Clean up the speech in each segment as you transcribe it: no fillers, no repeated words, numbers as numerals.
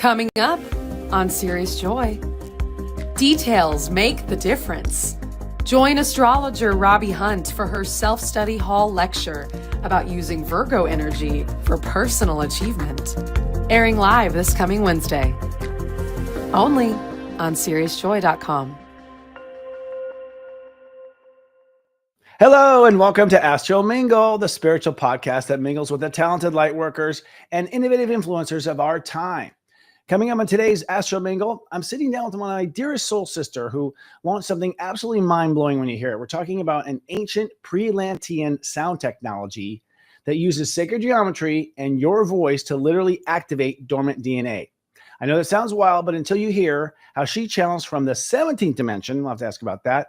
Coming up on Serious Joy, details make the difference. Join astrologer Robbie Hunt for her self-study hall lecture about using Virgo energy for personal achievement. Airing live this coming Wednesday, only on SeriousJoy.com. Hello and welcome to AstroMingle, the spiritual podcast that mingles with the talented light workers and innovative influencers of our time. Coming up on today's AstroMingle, I'm sitting down with one of my dearest soul sister who launched something absolutely mind-blowing when you hear it. We're talking about an ancient pre-Atlantean sound technology that uses sacred geometry and your voice to literally activate dormant DNA. I know that sounds wild, but until you hear how she channels from the 17th dimension, we'll have to ask about that,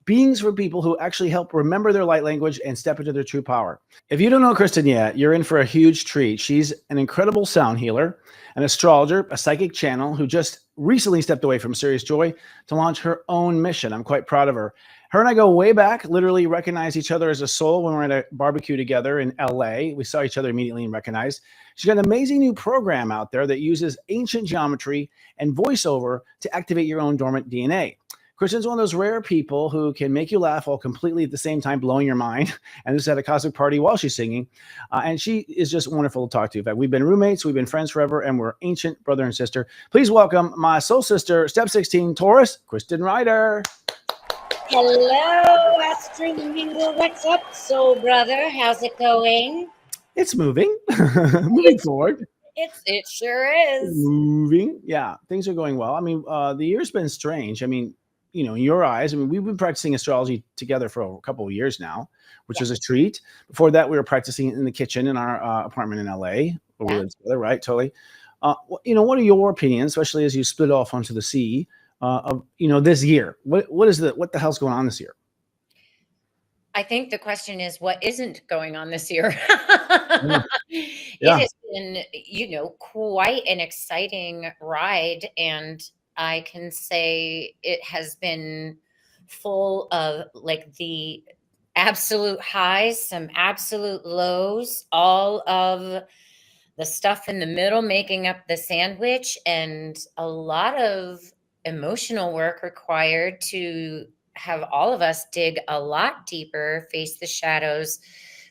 beings for people who actually help remember their light language and step into their true power. If you don't know Kristen yet, you're in for a huge treat. She's an incredible sound healer, an astrologer, a psychic channel who just recently stepped away from Serious Joy to launch her own mission. I'm quite proud of her. Her and I go way back, literally recognize each other as a soul when we're at a barbecue together in LA. We saw each other immediately and recognized. She's got an amazing new program out there that uses ancient geometry and voiceover to activate your own dormant DNA. Kristen's one of those rare people who can make you laugh while completely at the same time blowing your mind. And this is at a cosmic party while she's singing. And she is just wonderful to talk to. In fact, we've been roommates, we've been friends forever, and we're ancient brother and sister. Please welcome my soul sister, Step 16 Taurus, Kristin Reitter. Hello, ASTROMINGLE. What's up, soul brother? How's it going? It's moving. Moving forward. It sure is. Moving. Yeah, things are going well. I mean, the year's been strange. I mean, you know, in your eyes, I mean, we've been practicing astrology together for a couple of years now, which is a treat. Before that, we were practicing in the kitchen in our apartment in LA. Where we lived together, right? Totally. You know, what are your opinions, especially as you split off onto the sea, of, you know, this year? What the hell's going on this year? I think the question is, what isn't going on this year? It has been, you know, quite an exciting ride, and I can say it has been full of like the absolute highs, some absolute lows, all of the stuff in the middle making up the sandwich, and a lot of emotional work required to have all of us dig a lot deeper, face the shadows,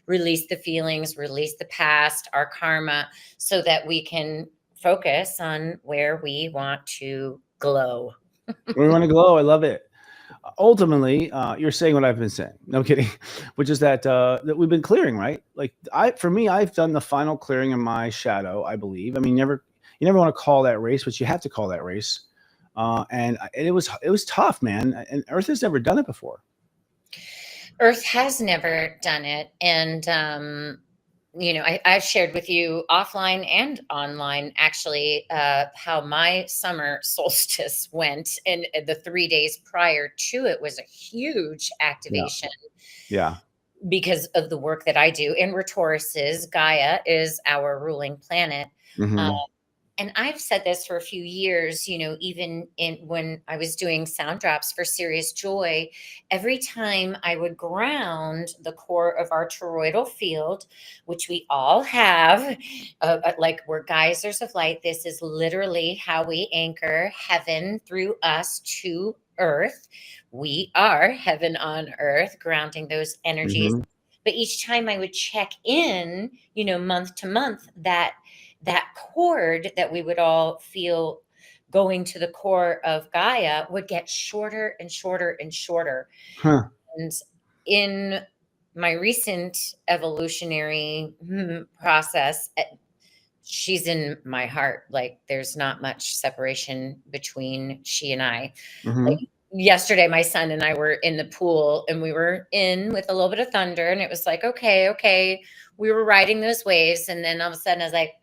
release the feelings, release the past, our karma, so that we can focus on where we want to glow. We want to glow. I love it. Ultimately, you're saying what I've been saying. No kidding. Which is that we've been clearing, right? Like for me, I've done the final clearing in my shadow, I believe. I mean, you never want to call that race, but you have to call that race. And it was tough, man. And Earth has never done it before. Earth has never done it. And, you know, I've shared with you offline and online, actually, how my summer solstice went. And the 3 days prior to it was a huge activation. Yeah. Because of the work that I do. And we're Tauruses. Gaia is our ruling planet. Mm-hmm. And I've said this for a few years, you know, even when I was doing sound drops for Serious Joy, every time I would ground the core of our toroidal field, which we all have, like we're geysers of light. This is literally how we anchor heaven through us to earth. We are heaven on earth, grounding those energies. Mm-hmm. But each time I would check in, you know, month to month, that cord that we would all feel going to the core of Gaia would get shorter and shorter and shorter. Huh. And in my recent evolutionary process, she's in my heart. Like there's not much separation between she and I. Mm-hmm. Like, yesterday, my son and I were in the pool and we were in with a little bit of thunder, and it was like, okay. We were riding those waves. And then all of a sudden I was like,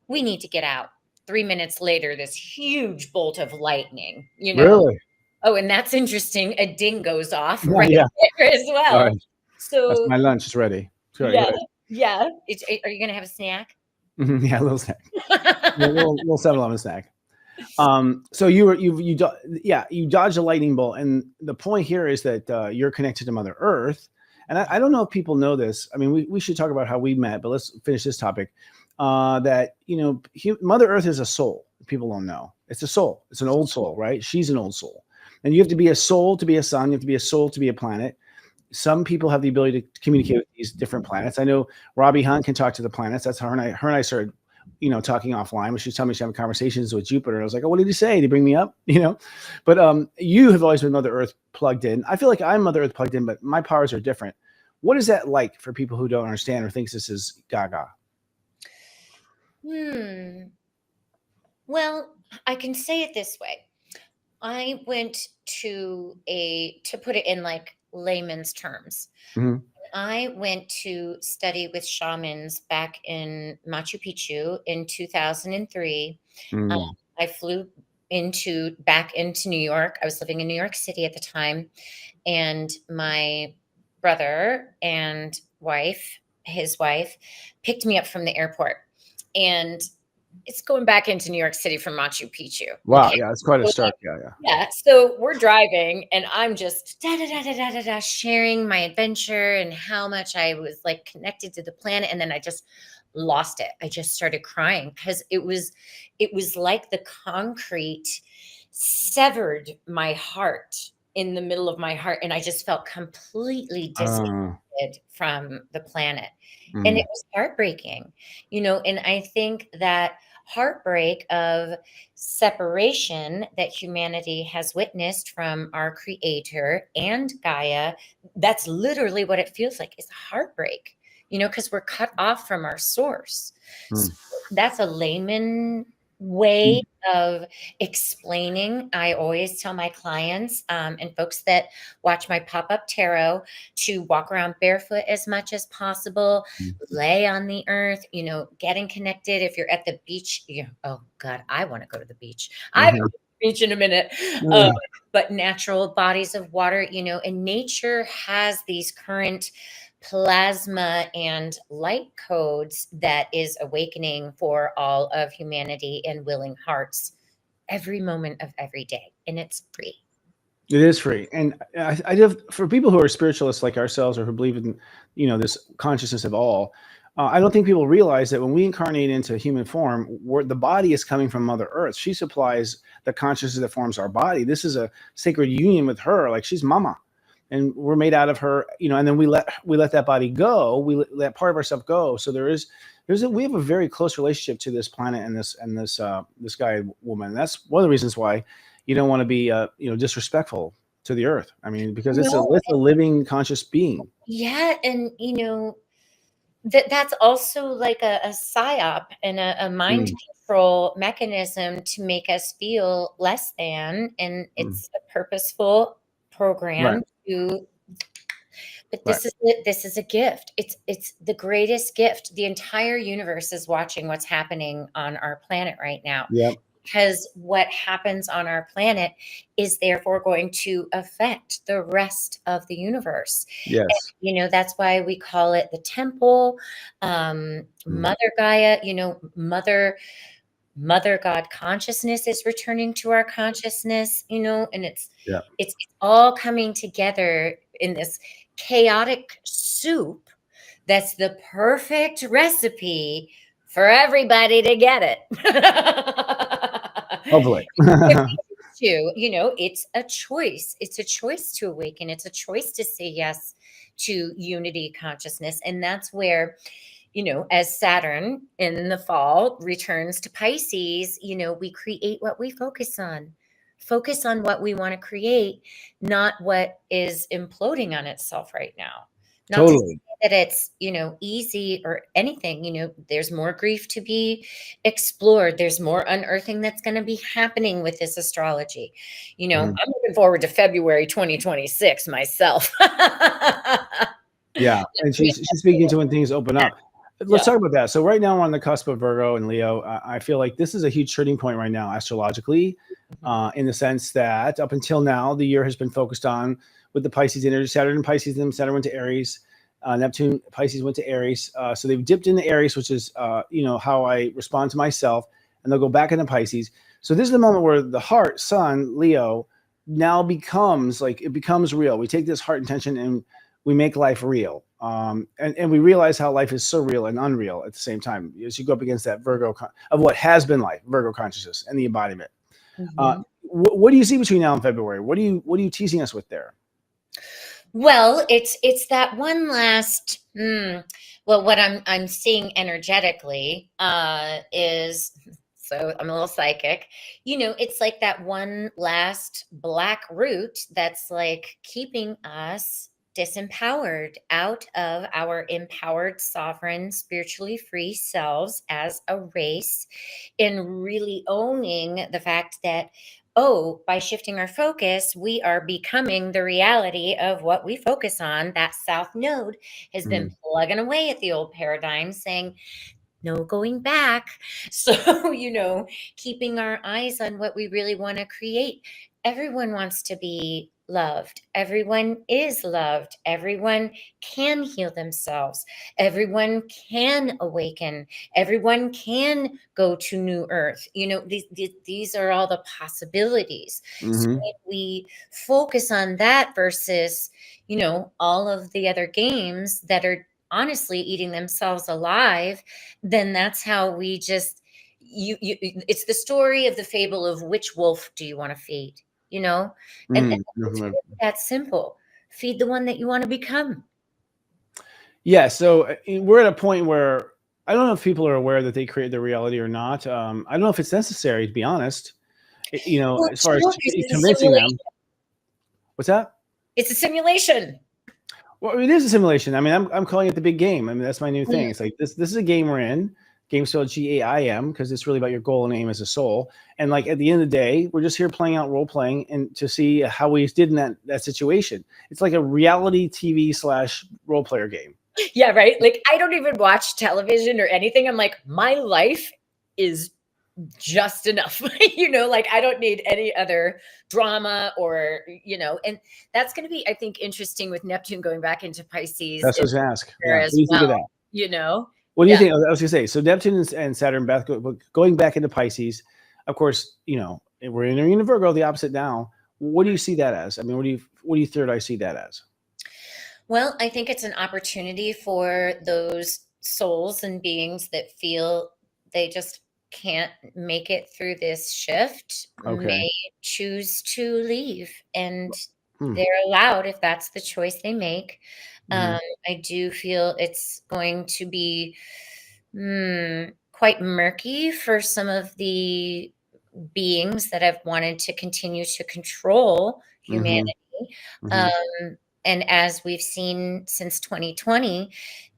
we need to get out. 3 minutes later, this huge bolt of lightning, you know? Really? Oh, and that's interesting. A ding goes off there as well. All right. So that's my lunch is ready. Sorry, yeah. Are you going to have a snack? Mm-hmm. Yeah, a little snack. little 7-Eleven snack. So you dodged a lightning bolt, and the point here is that you're connected to Mother Earth. And I don't know if people know this. I mean, we should talk about how we met, but let's finish this topic. that, Mother Earth is a soul. People don't know. It's a soul. It's an old soul, right? She's an old soul. And you have to be a soul to be a sun. You have to be a soul to be a planet. Some people have the ability to communicate with these different planets. I know Robbie Hunt can talk to the planets. That's how her and I started, talking offline. When she was telling me she's having conversations with Jupiter, I was like, oh, what did he say? Did he bring me up? But you have always been Mother Earth plugged in. I feel like I'm Mother Earth plugged in, but my powers are different. What is that like for people who don't understand or thinks this is gaga? Well, I can say it this way. I went to put it in like layman's terms. Mhm. I went to study with shamans back in Machu Picchu in 2003. I flew back into New York. I was living in New York City at the time, and my brother and his wife, picked me up from the airport, and it's going back into New York City from Machu Picchu. Wow, Okay. yeah, it's quite a So, start. yeah. So we're driving, and I'm just sharing my adventure and how much I was like connected to the planet. And then I just lost it. I just started crying because it was like the concrete severed my heart in the middle of my heart. And I just felt completely disconnected from the planet. And it was heartbreaking, and I think that heartbreak of separation that humanity has witnessed from our creator and Gaia, that's literally what it feels like. It's heartbreak, because we're cut off from our source. So that's a layman way of explaining. I always tell my clients and folks that watch my pop-up tarot to walk around barefoot as much as possible, lay on the earth, getting connected. If you're at the beach, oh God, I want to go to the beach. I will go to the beach in a minute. But natural bodies of water, and nature has these current plasma and light codes that is awakening for all of humanity and willing hearts every moment of every day. And it's free. It is free. And I do, for people who are spiritualists like ourselves or who believe in, this consciousness of all, I don't think people realize that when we incarnate into human form, the body is coming from Mother Earth. She supplies the consciousness that forms our body. This is a sacred union with her. Like, she's mama. And we're made out of her, and then we let that body go. We let part of ourselves go. So we have a very close relationship to this planet and this Gaia woman. And that's one of the reasons why you don't want to be disrespectful to the earth. I mean, because it's a living conscious being. Yeah, and that's also like a psyop and a mind control mechanism to make us feel less than, and it's a purposeful program. But this is a gift. It's the greatest gift. The entire universe is watching what's happening on our planet right now. Yep. Because what happens on our planet is therefore going to affect the rest of the universe. Yes. And, that's why we call it the temple, Mother Gaia, Mother God consciousness is returning to our consciousness, and it's all coming together in this chaotic soup that's the perfect recipe for everybody to get it. Hopefully. It's a choice. It's a choice to awaken. It's a choice to say yes to unity consciousness. And that's where, as Saturn in the fall returns to Pisces, we create what we focus on. Focus on what we want to create, not what is imploding on itself right now. Not totally. To say that it's, easy or anything. There's more grief to be explored. There's more unearthing that's going to be happening with this astrology. I'm looking forward to February 2026 myself. Yeah. And she's speaking to when things open up. Let's talk about that. So right now we're on the cusp of Virgo and Leo. I feel like this is a huge turning point right now, astrologically, in the sense that up until now, the year has been focused on with the Pisces energy. Saturn and Pisces, then Saturn went to Aries. Neptune, Pisces went to Aries. So they've dipped into Aries, which is, how I respond to myself, and they'll go back into Pisces. So this is the moment where the heart, Sun, Leo, now becomes real. We take this heart intention and we make life real. and we realize how life is surreal and unreal at the same time as you go up against that of what has been life, Virgo consciousness and the embodiment. Mhm. What do you see between now and February? What are you teasing us with there? Well, it's that one last. Well, what I'm seeing energetically is, so I'm a little psychic. It's like that one last black root that's like keeping us disempowered out of our empowered, sovereign, spiritually free selves as a race, in really owning the fact that, oh, by shifting our focus, we are becoming the reality of what we focus on. That South Node has been plugging away at the old paradigm, saying, no going back. So, keeping our eyes on what we really want to create. Everyone wants to be loved. Everyone is loved. Everyone can heal themselves. Everyone can awaken. Everyone can go to new earth. These are all the possibilities. So Mm-hmm. if we focus on that versus, all of the other games that are honestly eating themselves alive, then that's how we just it's the story of the fable of which wolf do you want to feed, and it's really that simple. Feed the one that you want to become. Yeah, so we're at a point where I don't know if people are aware that they create their reality or not. I don't know if it's necessary, to be honest. Well, As far as it's a convincing them. simulation. What's that? It's a simulation. Well, it is a simulation. I mean, I'm calling it the big game. I mean, that's my new thing. Mm. It's like this is a game we're in. Game spelled GAIM, because it's really about your goal and aim as a soul. And like at the end of the day, we're just here playing out role playing and to see how we did in that situation. It's like a reality TV / role player game. Yeah, right. Like, I don't even watch television or anything. I'm like, my life is just enough. Like, I don't need any other drama or, and that's going to be, I think, interesting with Neptune going back into Pisces That's what I was going to ask. Yeah. What as do you think of well, that? What do you think? I was going to say, so Neptune and Saturn going back into Pisces, of course, we're entering into Virgo, the opposite now. What do you see that as? I mean, what do you third eye see that as? Well, I think it's an opportunity for those souls and beings that feel they just can't make it through this shift, Okay. may choose to leave, and Hmm. they're allowed if that's the choice they make. Mhm. I do feel it's going to be quite murky for some of the beings that have wanted to continue to control humanity. Mhm. And as we've seen since 2020,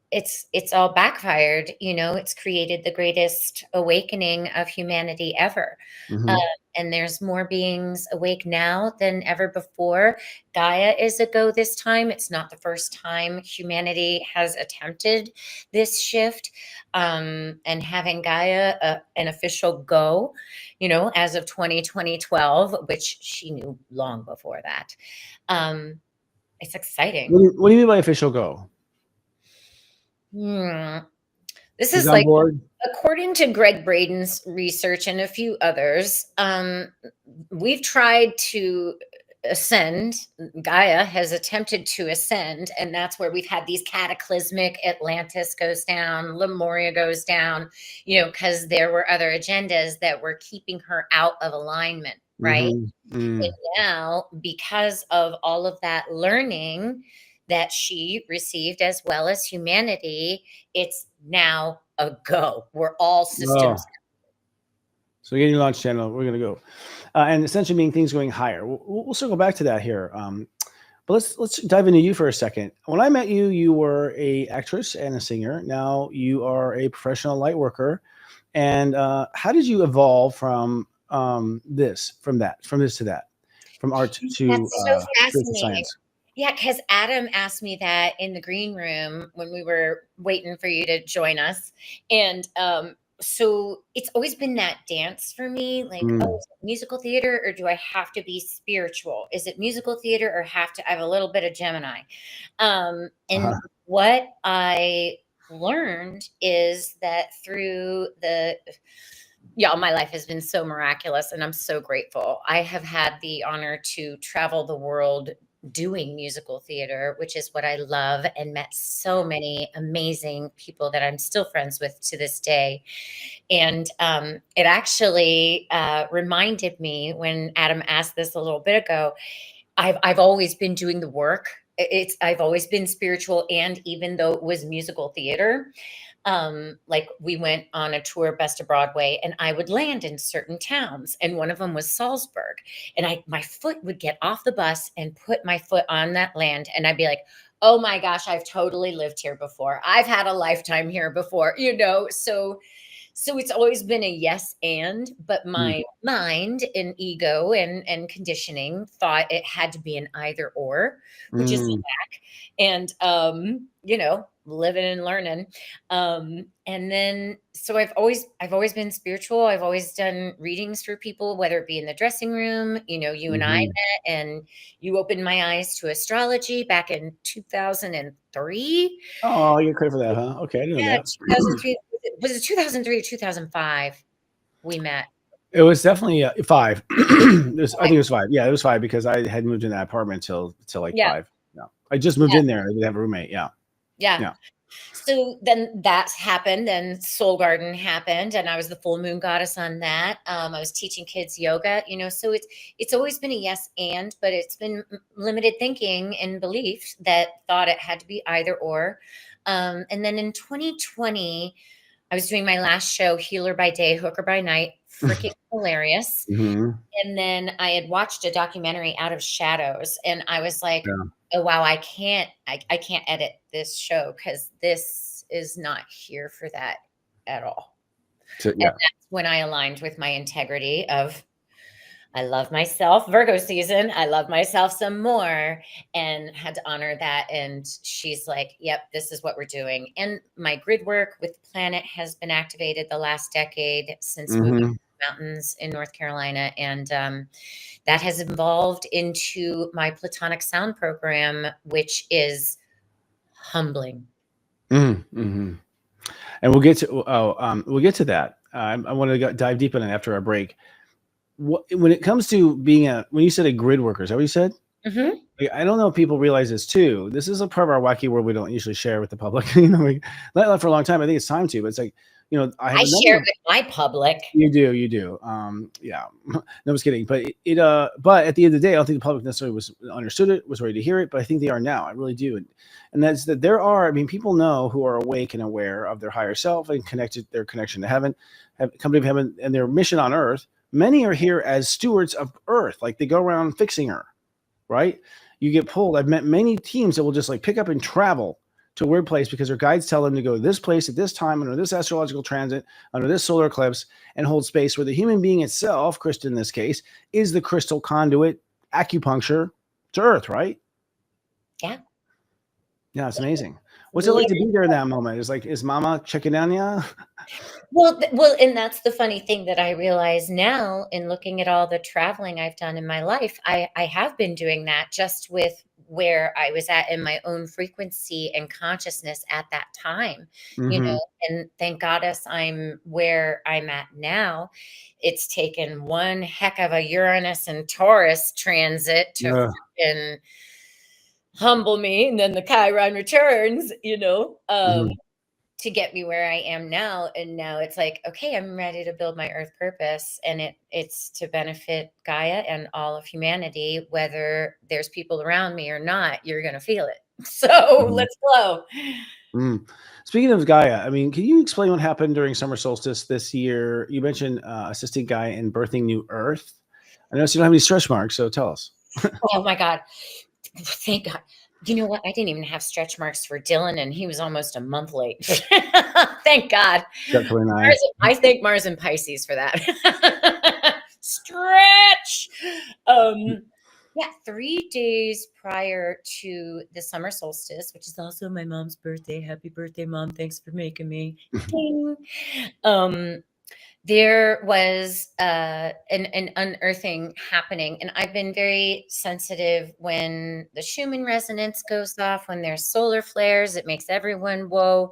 it's all backfired. It's created the greatest awakening of humanity ever. Um, Mhm. and there's more beings awake now than ever before. Gaia is a go this time. It's not the first time humanity has attempted this shift. And having Gaia an official go, as of 2012, which she knew long before that. It's exciting. What do you mean by official go? This He's is on like, board. according to Greg Braden's research and a few others, we've tried to ascend. Gaia has attempted to ascend, and that's where we've had these cataclysmic Atlantis goes down, Lemuria goes down, because there were other agendas that were keeping her out of alignment, right? And now, because of all of that learning that she received, as well as humanity, it's now a go. We're all systems. So getting your launch channel, we're gonna go, and Ascension meaning things going higher. We'll circle back to that here, but let's dive into you for a second. When I met you, you were a actress and a singer. Now you are a professional light worker. And how did you evolve from this to that, from art to That's so spiritual fascinating. science? Yeah, because Adam asked me that in the green room when we were waiting for you to join us. And so it's always been that dance for me, like, oh, is it musical theater or do I have to be spiritual? Is it musical theater or I have a little bit of Gemini? And what I learned is that through my life has been so miraculous and I'm so grateful. I have had the honor to travel the world doing musical theater, which is what I love, and met so many amazing people that I'm still friends with to this day. And it actually reminded me when Adam asked this a little bit ago, I've always been doing the work. I've always been spiritual. And even though it was musical theater, like we went on a tour Best of Broadway, and I would land in certain towns, and one of them was Salzburg, and my foot would get off the bus and put my foot on that land, and I'd be like, oh my gosh, I've totally lived here before. I've had a lifetime here before, so it's always been a yes and, but my mind and ego and conditioning thought it had to be an either or, which is back. And living and learning. And then so I've always been spiritual. I've always done readings for people, whether it be in the dressing room, you and I met, and you opened my eyes to astrology back in 2003. Oh, you're crazy for that, huh? Okay, I didn't know that. 2003. Was it 2003 or 2005 we met? It was definitely 5. I think it was 5. Yeah, it was 5 because I had moved in that apartment till like 5. Yeah, I just moved in there. I didn't have a roommate. Yeah. So then that happened. Then Soul Garden happened, and I was the full moon goddess on that. I was teaching kids yoga. So it's always been a yes and, but it's been limited thinking and belief that thought it had to be either or. And then in 2020. I was doing my last show, Healer by Day, Hooker by Night, freaking hilarious. And then I had watched a documentary, Out of Shadows, and I was like, oh, wow, I can't edit this show because this is not here for that at all. And that's when I aligned with my integrity of, I love myself, Virgo season. I love myself some more, and had to honor that. And she's like, yep, this is what we're doing. And my grid work with the planet has been activated the last decade since moving to the mountains in North Carolina. And that has evolved into my Platonic Sound Program, which is humbling. And we'll get to that. I want to dive deep in it after our break. When it comes to being when you said a grid worker, is that what you said? I don't know if people realize this too. This is a part of our wacky world we don't usually share with the public. We let that for a long time. I think it's time to, but it's like, I share with my public. You do. Yeah. No, I was kidding. But but at the end of the day, I don't think the public necessarily understood it, was ready to hear it, but I think they are now. I really do. And that's that people know who are awake and aware of their higher self and their connection to heaven, have come to heaven, and their mission on earth. Many are here as stewards of earth, like they go around fixing her, right? You get pulled. I've met many teams that will just like pick up and travel to a weird place because their guides tell them to go to this place at this time under this astrological transit, under this solar eclipse, and hold space where the human being itself, Kristen in this case, is the crystal conduit, acupuncture to earth, right? Yeah. Yeah, it's amazing. What's it like to be there in that moment? Is mama checking on you? Well, and that's the funny thing that I realize now in looking at all the traveling I've done in my life. I have been doing that just with where I was at in my own frequency and consciousness at that time, and thank goddess I'm where I'm at now. It's taken one heck of a Uranus and Taurus transit to freaking humble me, and then the Chiron returns, to get me where I am now. And now it's like, okay, I'm ready to build my earth purpose, and it's to benefit Gaia and all of humanity, whether there's people around me or not. You're going to feel it. So let's go. Speaking of Gaia, can you explain what happened during summer solstice this year? You mentioned assisting Gaia in birthing new earth. I noticed you don't have any stretch marks, so tell us. Oh my God. Thank God. You know what? I didn't even have stretch marks for Dylan, and he was almost a month late. Thank God. I thank Mars and Pisces for that. Stretch. 3 days prior to the summer solstice, which is also my mom's birthday. Happy birthday, Mom. Thanks for making me. There was an unearthing happening, and I've been very sensitive when the Schumann resonance goes off, when there's solar flares. It makes everyone whoa.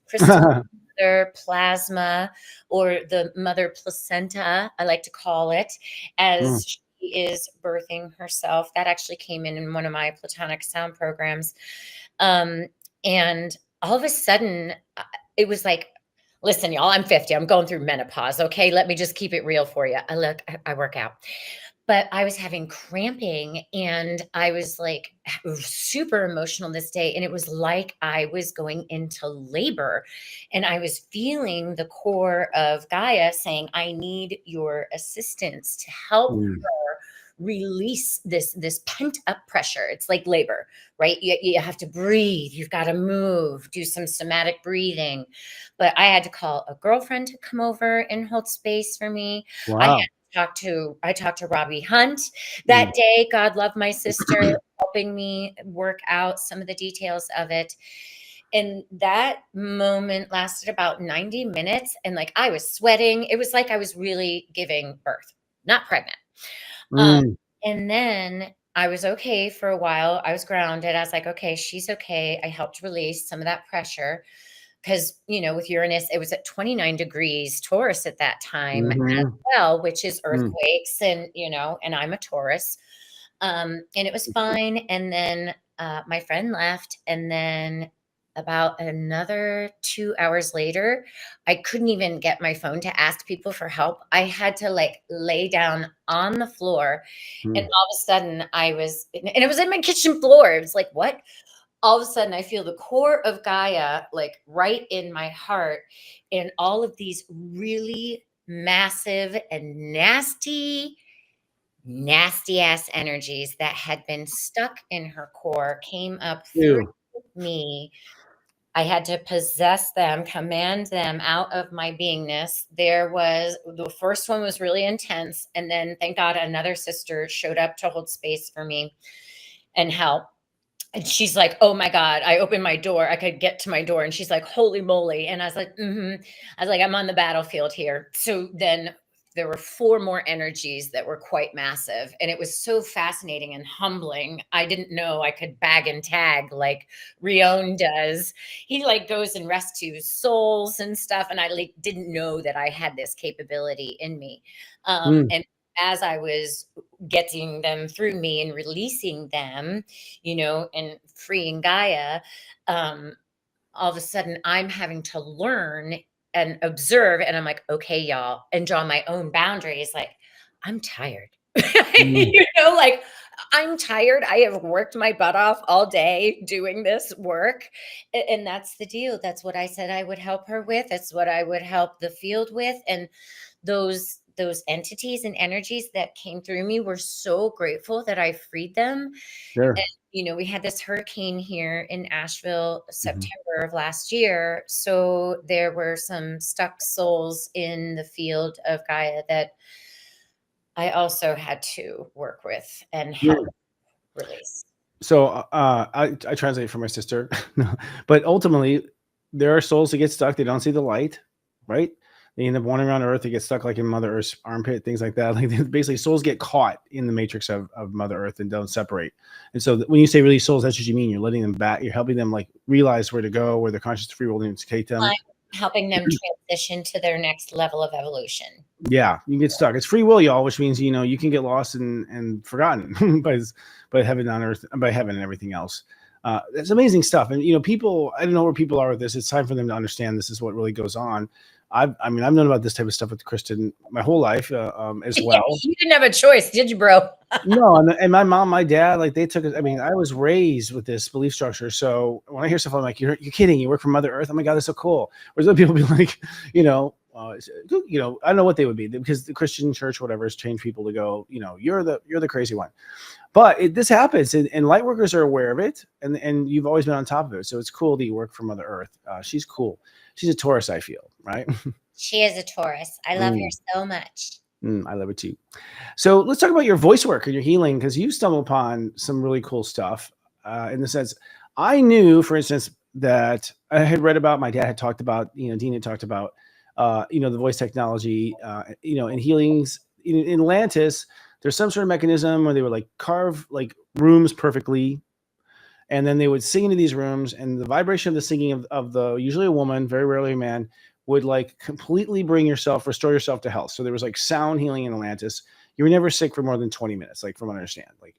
Crystal mother plasma, or the mother placenta, I like to call it, as is birthing herself. That actually came in one of my Platonic Sound programs. And all of a sudden, it was like, listen, y'all, I'm 50. I'm going through menopause. Okay. Let me just keep it real for you. I work out. But I was having cramping and I was like super emotional this day. And it was like I was going into labor and I was feeling the core of Gaia saying, I need your assistance to help her release this pent up pressure. It's like labor, right? You have to breathe. You've got to move, do some somatic breathing. But I had to call a girlfriend to come over and hold space for me. Wow. I talked to Robbie Hunt that day. God love my sister, helping me work out some of the details of it. And that moment lasted about 90 minutes. And like I was sweating. It was like I was really giving birth, not pregnant. And then I was okay for a while. I was grounded. I was like, okay, she's okay. I helped release some of that pressure. Because, with Uranus, it was at 29 degrees Taurus at that time as well, which is earthquakes and, and I'm a Taurus. And it was fine. And then my friend left. And then about another 2 hours later, I couldn't even get my phone to ask people for help. I had to lay down on the floor. And all of a sudden and it was in my kitchen floor. It was like, what? All of a sudden I feel the core of Gaia, right in my heart, and all of these really massive and nasty ass energies that had been stuck in her core came up through me. I had to possess them, command them out of my beingness. The first one was really intense. And then thank God another sister showed up to hold space for me and help. And she's like, oh my God, I opened my door. I could get to my door. And she's like, holy moly. And I was like, I was like, I'm on the battlefield here. So then there were 4 more energies that were quite massive. And it was so fascinating and humbling. I didn't know I could bag and tag like Rion does. He goes and rescues souls and stuff. And I didn't know that I had this capability in me. And as I was getting them through me and releasing them, and freeing Gaia, all of a sudden I'm having to learn and observe. And I'm like, okay, y'all, and draw my own boundaries. Like, I'm tired. I'm tired. I have worked my butt off all day doing this work. And that's the deal. That's what I said I would help her with. That's what I would help the field with. And those entities and energies that came through me were so grateful that I freed them. Sure. And, we had this hurricane here in Asheville, September of last year. So there were some stuck souls in the field of Gaia that I also had to work with and help release. So I translate for my sister, but ultimately there are souls that get stuck. They don't see the light, right? They end up wandering around Earth. They get stuck in Mother Earth's armpit, things like that. Basically, souls get caught in the matrix of Mother Earth and don't separate. And so when you say release souls, that's what you mean. You're letting them back. You're helping them realize where to go, where their conscious free will needs to take them. I'm helping them transition to their next level of evolution. Yeah, you get stuck. It's free will, y'all, which means you can get lost and forgotten by heaven on earth, by heaven and everything else. That's amazing stuff. And people, I don't know where people are with this. It's time for them to understand this is what really goes on. I've known about this type of stuff with Kristen my whole life as well. You didn't have a choice, did you, bro? No, and my mom, my dad, they took it. I was raised with this belief structure. So when I hear stuff, I'm like, you're kidding. You work for Mother Earth? Oh my God, that's so cool. Whereas other people be like, I don't know what they would be, because the Christian church, whatever, has changed people to go, you're the crazy one. But this happens, and light workers are aware of it, and you've always been on top of it. So it's cool that you work for Mother Earth. She's cool. She's a Taurus, I feel, right? She is a Taurus. I love her so much. I love it too. So let's talk about your voice work and your healing, because you stumbled upon some really cool stuff. In the sense, I knew, for instance, that I had read about, my dad had talked about, Dean had talked about, the voice technology, and healings in Atlantis. There's some sort of mechanism where they would carve rooms perfectly, and then they would sing into these rooms, and the vibration of the singing of the, usually a woman, very rarely a man, would completely restore yourself to health. So there was sound healing in Atlantis. you were never sick for more than 20 minutes, like from what I understand. Like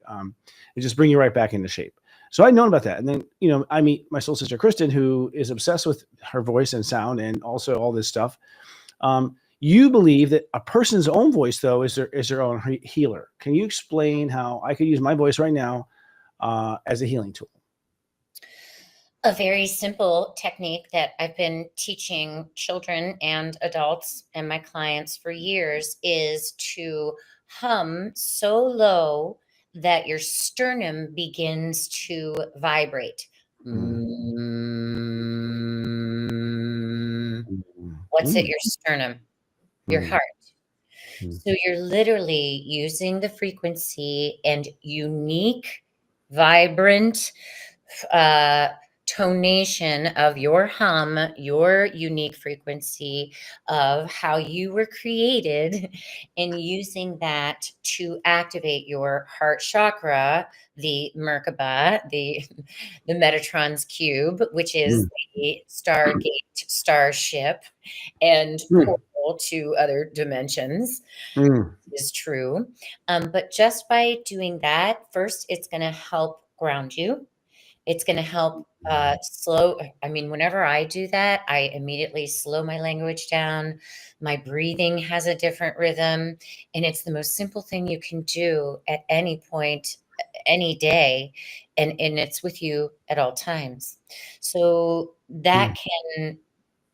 it just bring you right back into shape. So I'd known about that. And then, I meet my soul sister, Kristen, who is obsessed with her voice and sound and also all this stuff. You believe that a person's own voice, though, is their own healer. Can you explain how I could use my voice right now as a healing tool? A very simple technique that I've been teaching children and adults and my clients for years is to hum so low that your sternum begins to vibrate. What's at your sternum? Your heart. So you're literally using the frequency and unique, vibrant tonation of your hum, your unique frequency of how you were created, and using that to activate your heart chakra, the Merkaba, the Metatron's cube, which is the Stargate starship and portal to other dimensions. Is true. But just by doing that, first, it's going to help ground you. It's going to help whenever I do that, I immediately slow my language down. My breathing has a different rhythm, and it's the most simple thing you can do at any point, any day, and it's with you at all times. So that can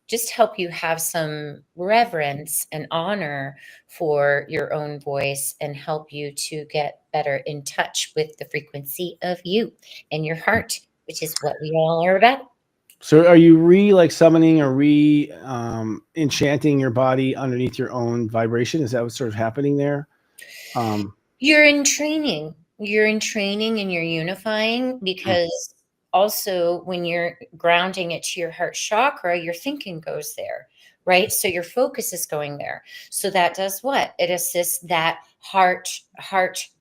just help you have some reverence and honor for your own voice and help you to get better in touch with the frequency of you and your heart, which is what we all are about. So are you summoning or enchanting your body underneath your own vibration? Is that what's sort of happening there? You're in training. You're in training and you're unifying, because also when you're grounding it to your heart chakra, your thinking goes there, right? So your focus is going there. So that does what? It assists that heart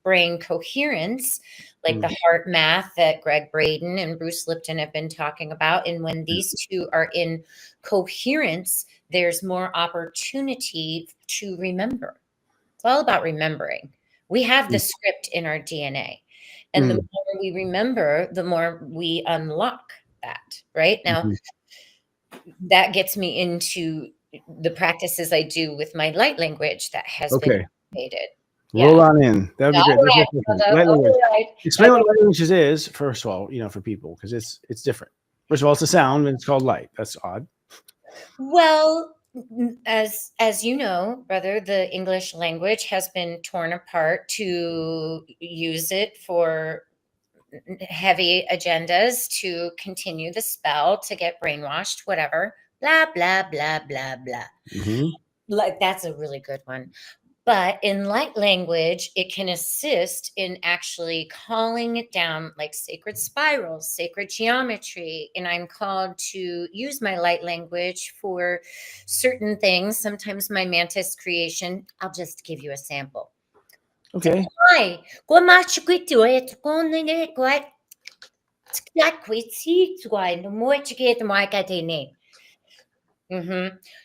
brain coherence, like the heart math that Greg Braden and Bruce Lipton have been talking about. And when these two are in coherence, there's more opportunity to remember. It's all about remembering. We have the script in our DNA. And the more we remember, the more we unlock that, right? Now, that gets me into the practices I do with my light language that has been created. Roll on in. That would be great. Right. Explain what light languages is, first of all, for people, because it's different. First of all, it's a sound and it's called light. That's odd. Well, as you know, brother, the English language has been torn apart to use it for heavy agendas, to continue the spell, to get brainwashed, whatever, blah, blah, blah, blah, blah. Like, that's a really good one. But in light language, it can assist in actually calling it down, like sacred spirals, sacred geometry. And I'm called to use my light language for certain things. Sometimes my mantis creation, I'll just give you a sample. Okay.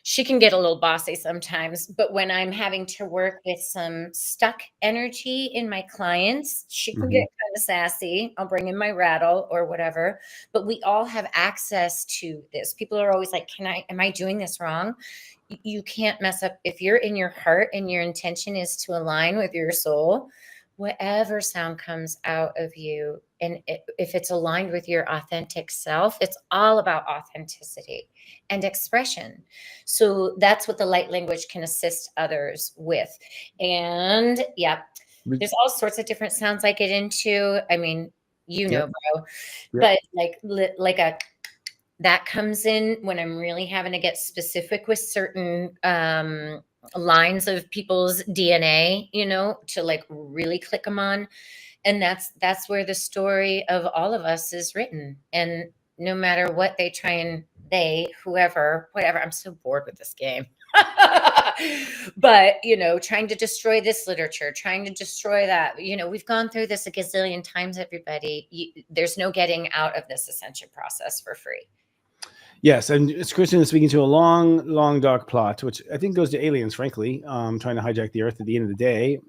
She can get a little bossy sometimes, but when I'm having to work with some stuck energy in my clients, she can get kind of sassy. I'll bring in my rattle or whatever, but we all have access to this. People are always like, am I doing this wrong? You can't mess up. If you're in your heart and your intention is to align with your soul, whatever sound comes out of you, and if it's aligned with your authentic self, it's all about authenticity and expression. So that's what the light language can assist others with. And there's all sorts of different sounds I get into. I mean, bro, but like that comes in when I'm really having to get specific with certain lines of people's DNA, to like really click them on. And that's where the story of all of us is written. And no matter what they try and whoever, whatever, I'm so bored with this game. But, trying to destroy this literature, trying to destroy that, we've gone through this a gazillion times, everybody. There's no getting out of this ascension process for free. Yes, and it's Kristen speaking to a long, long dark plot, which I think goes to aliens, frankly, trying to hijack the Earth at the end of the day.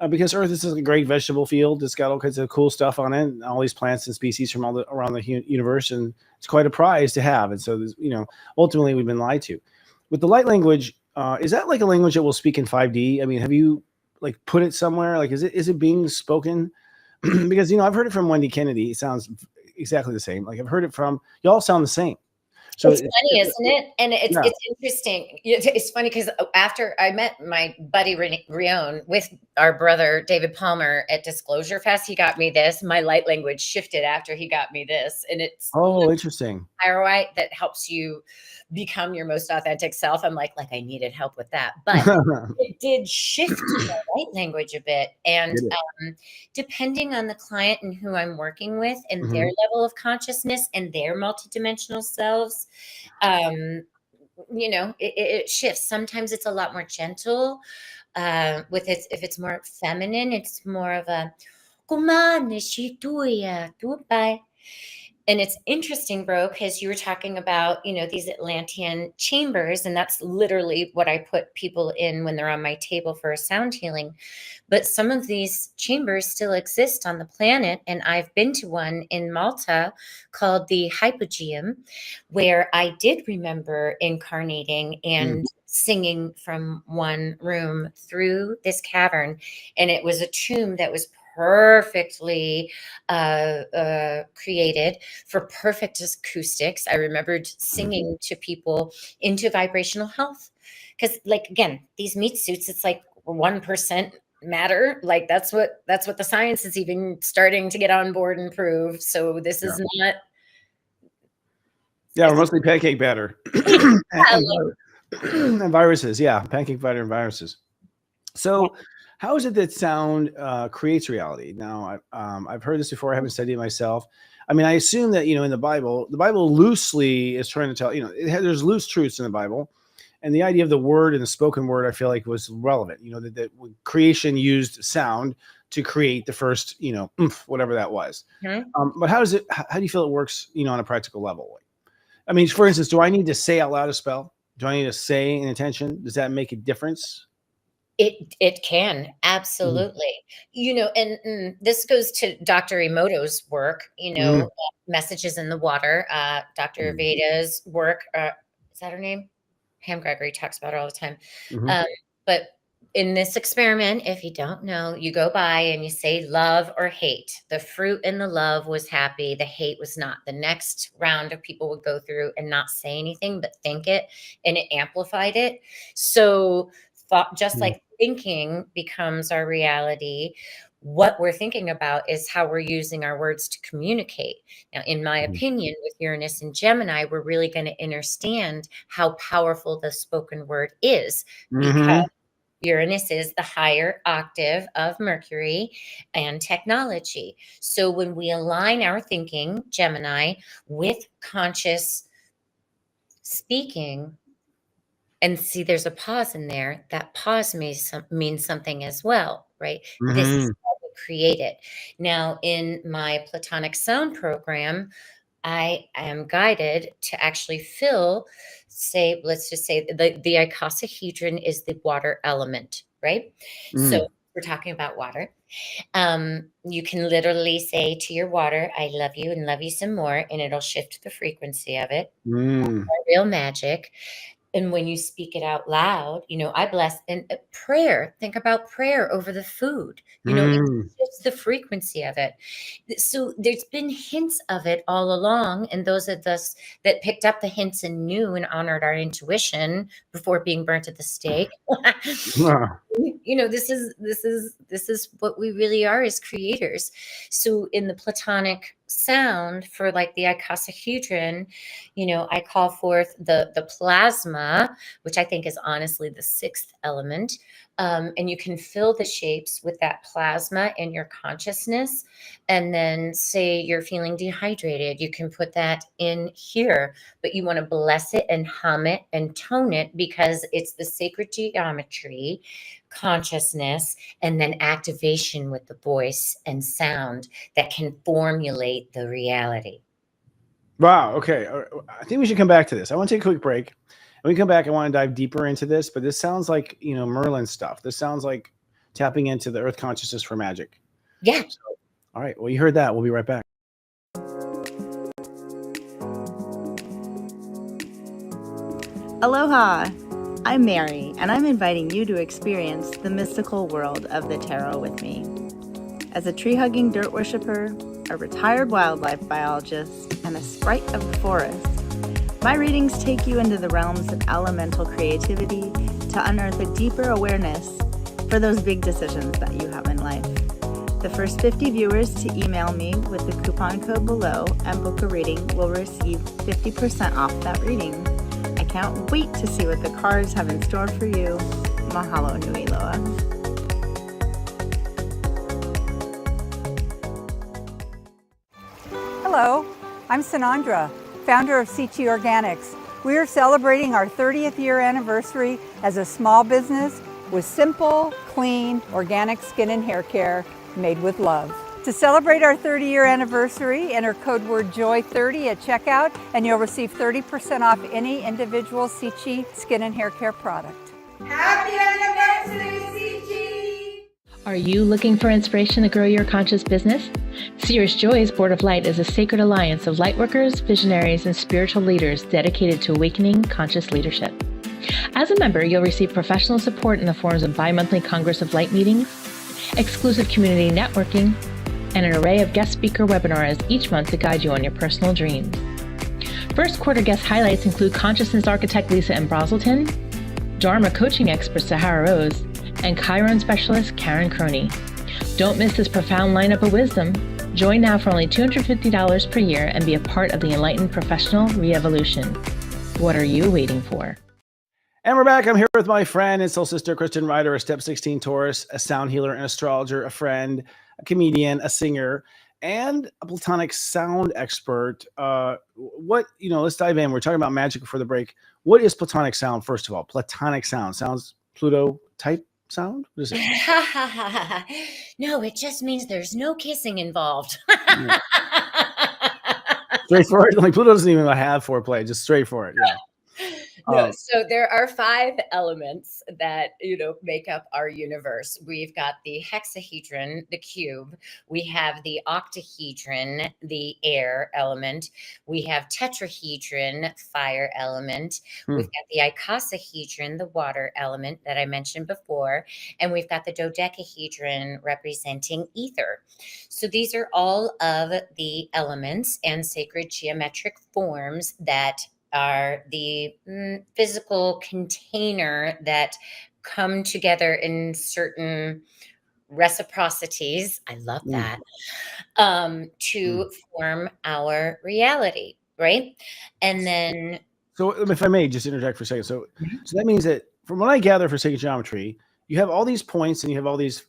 Because Earth is a great vegetable field. It's got all kinds of cool stuff on it, and all these plants and species from around the universe, and it's quite a prize to have. And so, ultimately, we've been lied to. With the light language, is that like a language that will speak in 5D? I mean, have you like put it somewhere? Like, is it being spoken? Because I've heard it from Wendy Kennedy. It sounds exactly the same. Like I've heard it from y'all. Sound the same. So it's funny, isn't it? And it's yeah. interesting. It's funny because after I met my buddy Rion with our brother David Palmer at Disclosure Fest, he got me this. My light language shifted after he got me this, and it's interesting. Pyrite that helps you become your most authentic self. I'm like I needed help with that, but it did shift the light language a bit. And depending on the client and who I'm working with and their level of consciousness and their multidimensional selves, it shifts. Sometimes it's a lot more gentle. If it's more feminine, it's more of a and it's interesting, bro, because you were talking about, these Atlantean chambers, and that's literally what I put people in when they're on my table for a sound healing. But some of these chambers still exist on the planet, and I've been to one in Malta called the Hypogeum, where I did remember incarnating and singing from one room through this cavern, and it was a tomb that was perfectly created for perfect acoustics. I remembered singing to people into vibrational health because, again, these meat suits, it's like 1% matter. Like that's what the science is even starting to get on board and prove. So this is not. Yeah, we're mostly pancake batter and viruses. Yeah, pancake batter and viruses. So. How is it that sound creates reality? Now, I've heard this before. I haven't studied it myself. I mean, I assume that, in the Bible loosely is trying to tell, there's loose truths in the Bible. And the idea of the word and the spoken word, I feel like was relevant, that creation used sound to create the first, whatever that was. But how do you feel it works, on a practical level? I mean, for instance, do I need to say out loud a spell? Do I need to say an intention? Does that make a difference? It can, absolutely. And this goes to Dr. Emoto's work, Messages in the Water, Dr. Veda's work. Is that her name? Pam Gregory talks about it all the time. But in this experiment, if you don't know, you go by and you say love or hate. The fruit in the love was happy. The hate was not. The next round of people would go through and not say anything, but think it, and it amplified it. So thought, just like thinking becomes our reality, what we're thinking about is how we're using our words to communicate. Now, in my opinion, with Uranus and Gemini, we're really going to understand how powerful the spoken word is, because Uranus is the higher octave of Mercury and technology. So when we align our thinking, Gemini, with conscious speaking, and see, there's a pause in there. That pause means something as well, right? This is how we create it. Now, in my Platonic Sound Program, I am guided to actually fill, let's just say the icosahedron is the water element, right? So we're talking about water. You can literally say to your water, I love you and love you some more, and it'll shift the frequency of it. Real magic. And when you speak it out loud, I bless. And prayer, think about prayer over the food, it's the frequency of it. So there's been hints of it all along. And those of us that picked up the hints and knew and honored our intuition before being burnt at the stake, this is what we really are as creators. So in the Platonic sound, for like the icosahedron, I call forth the plasma, which I think is honestly the sixth element. And you can fill the shapes with that plasma in your consciousness. And then say you're feeling dehydrated, you can put that in here, but you want to bless it and hum it and tone it, because it's the sacred geometry, consciousness, and then activation with the voice and sound that can formulate the reality. Wow. Okay. I think we should come back to this. I want to take a quick break. When we come back, I want to dive deeper into this, but this sounds like, Merlin stuff. This sounds like tapping into the earth consciousness for magic. Yeah. So, all right. Well, you heard that. We'll be right back. Aloha! I'm Mary, and I'm inviting you to experience the mystical world of the tarot with me. As a tree-hugging dirt worshiper, a retired wildlife biologist, and a sprite of the forest, my readings take you into the realms of elemental creativity to unearth a deeper awareness for those big decisions that you have in life. The first 50 viewers to email me with the coupon code below and book a reading will receive 50% off that reading. I can't wait to see what the cards have in store for you. Mahalo nui loa. Hello, I'm Sanandra, founder of Sichi Organics. We are celebrating our 30th year anniversary as a small business with simple, clean, organic skin and hair care made with love. To celebrate our 30-year anniversary, enter code word JOY30 at checkout and you'll receive 30% off any individual Sichi skin and hair care product. Happy anniversary, CG! Are you looking for inspiration to grow your conscious business? Serious Joy's Board of Light is a sacred alliance of lightworkers, visionaries, and spiritual leaders dedicated to awakening conscious leadership. As a member, you'll receive professional support in the forms of bi-monthly Congress of Light meetings, exclusive community networking, and an array of guest speaker webinars each month to guide you on your personal dreams. First quarter guest highlights include consciousness architect Lisa M. Brazelton, Dharma coaching expert Sahara Rose, and Chiron specialist Karen Croney. Don't miss this profound lineup of wisdom. Join now for only $250 per year and be a part of the enlightened professional re-evolution. What are you waiting for? And we're back. I'm here with my friend and soul sister, Kristin Reitter, a step 16 Taurus, a sound healer, an astrologer, a friend, a comedian, a singer, and a Platonic sound expert. Let's dive in. We're talking about magic before the break. What is Platonic sound, first of all? Platonic sound sounds Pluto type sound? What is it? No, it just means there's no kissing involved. Straightforward. Like Pluto doesn't even have foreplay, just straightforward. Yeah. No, so there are 5 elements that, make up our universe. We've got the hexahedron, the cube. We have the octahedron, the air element. We have tetrahedron, fire element. We've got the icosahedron, the water element that I mentioned before. And we've got the dodecahedron representing ether. So these are all of the elements and sacred geometric forms that are the physical container that come together in certain reciprocities. I love that. To form our reality, right? And then... So if I may just interject for a second. So that means that from what I gather for sacred geometry, you have all these points and you have all these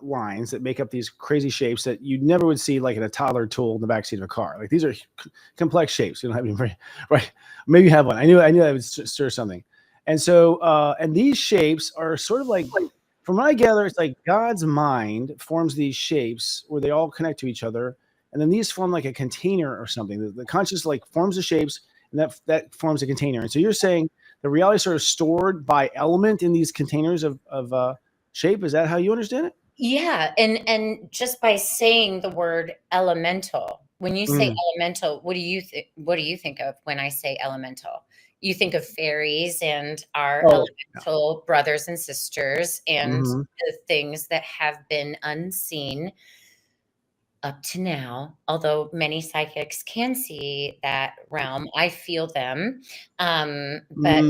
lines that make up these crazy shapes that you never would see like in a toddler tool in the backseat of a car. Like these are complex shapes. You don't have any, right? Maybe you have one. I knew that would stir something. And so, and these shapes are sort of like, from what I gather, it's like God's mind forms these shapes where they all connect to each other. And then these form like a container or something. The conscious like forms the shapes and that forms a container. And so you're saying the reality is sort of stored by element in these containers of shape. Is that how you understand it? Yeah. And just by saying the word elemental, when you say elemental, what do you think of when I say elemental? You think of fairies and our elemental brothers and sisters and the things that have been unseen up to now, although many psychics can see that realm. I feel them. But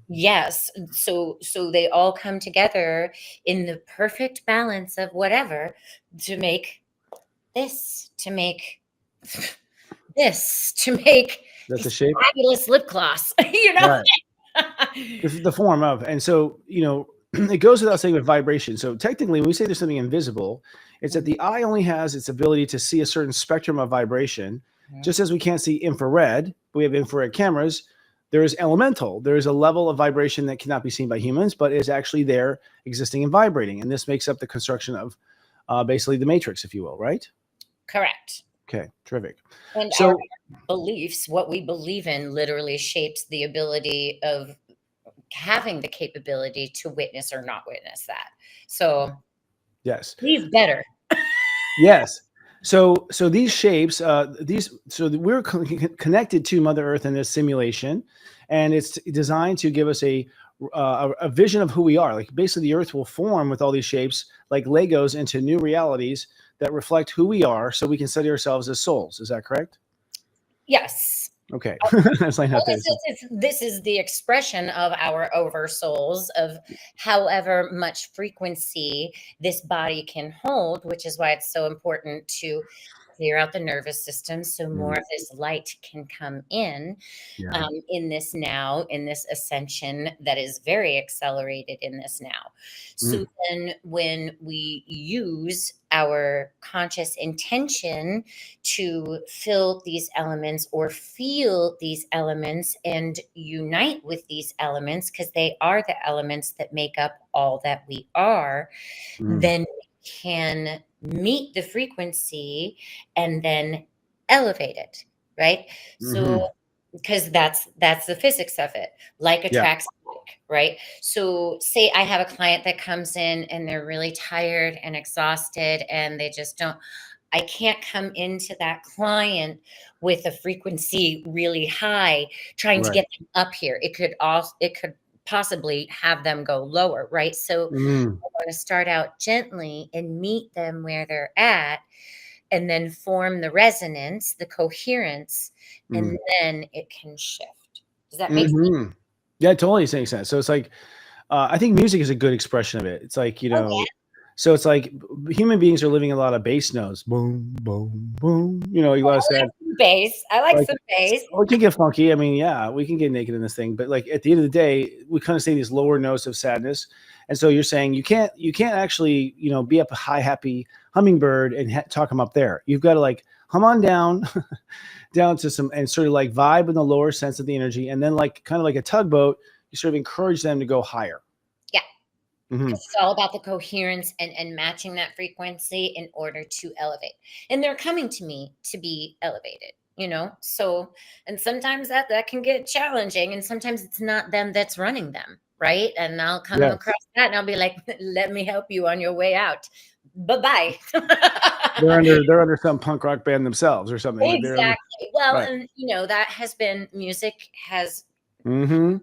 yes, so they all come together in the perfect balance of whatever to make this, to make this, to make that's a shape, fabulous lip gloss, Right. The form of, and so, it goes without saying with vibration. So technically, when we say there's something invisible, it's that the eye only has its ability to see a certain spectrum of vibration. Just as we can't see infrared, but we have infrared cameras, there is elemental. There is a level of vibration that cannot be seen by humans, but is actually there existing and vibrating. And this makes up the construction of basically the matrix, if you will, right? Correct. Okay, terrific. And So our beliefs, what we believe in, literally shapes the ability of having the capability to witness or not witness that. So yes, he's better. yes. So these shapes, we're connected to Mother Earth in this simulation, and it's designed to give us a vision of who we are. Like basically, the Earth will form with all these shapes, like Legos, into new realities that reflect who we are, so we can study ourselves as souls. Is that correct? Yes. Okay, that's like how Well, this is the expression of our oversouls, of however much frequency this body can hold, which is why it's so important to clear out the nervous system so more of this light can come in this now, in this ascension that is very accelerated in this now. So then when we use our conscious intention to fill these elements or feel these elements and unite with these elements, because they are the elements that make up all that we are, then we can meet the frequency and then elevate it, right? So because that's the physics of it. Like attracts like, right? So say I have a client that comes in and they're really tired and exhausted and they just don't, I can't come into that client with a frequency really high trying to get them up here. It could possibly have them go lower, right? So I want to start out gently and meet them where they're at, and then form the resonance, the coherence, and then it can shift. Does that make sense? Yeah, it totally makes sense. So it's like, I think music is a good expression of it. It's like, so it's like human beings are living a lot of bass notes. Boom, boom, boom. You know, you like bass. I like some bass. We can get funky. I mean, yeah, we can get naked in this thing. But like at the end of the day, we kind of say these lower notes of sadness. And so you're saying you can't actually, be up a high, happy hummingbird and talk them up there. You've got to like hum on down, down to some, and sort of like vibe in the lower sense of the energy. And then like kind of like a tugboat, you sort of encourage them to go higher. Yeah. It's all about the coherence and matching that frequency in order to elevate. And they're coming to me to be elevated, So, and sometimes that can get challenging, and sometimes it's not them that's running them. Right. And I'll come across that and I'll be like, let me help you on your way out. Bye-bye. They're under some punk rock band themselves or something. Exactly. Well, and that has been music has been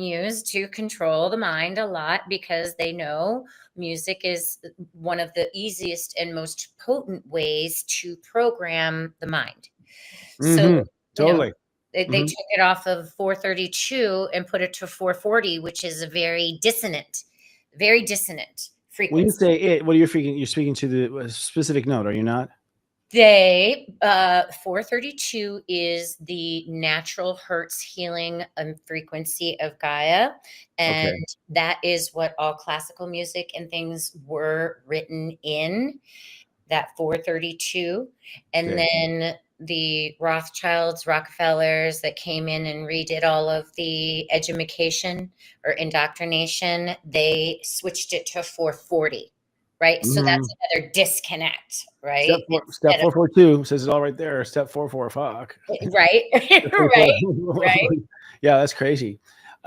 used to control the mind a lot, because they know music is one of the easiest and most potent ways to program the mind. So totally. They took it off of 432 and put it to 440, which is a very dissonant frequency. When you say it, what are you speaking? You're speaking to the specific note, are you not? 432 is the natural hertz healing frequency of Gaia. And that is what all classical music and things were written in, that 432. And then the Rothschilds, Rockefellers that came in and redid all of the education or indoctrination, they switched it to 440, right? So that's another disconnect, right? Step 442 says it all right there. Step 445. Right. right. Yeah, that's crazy.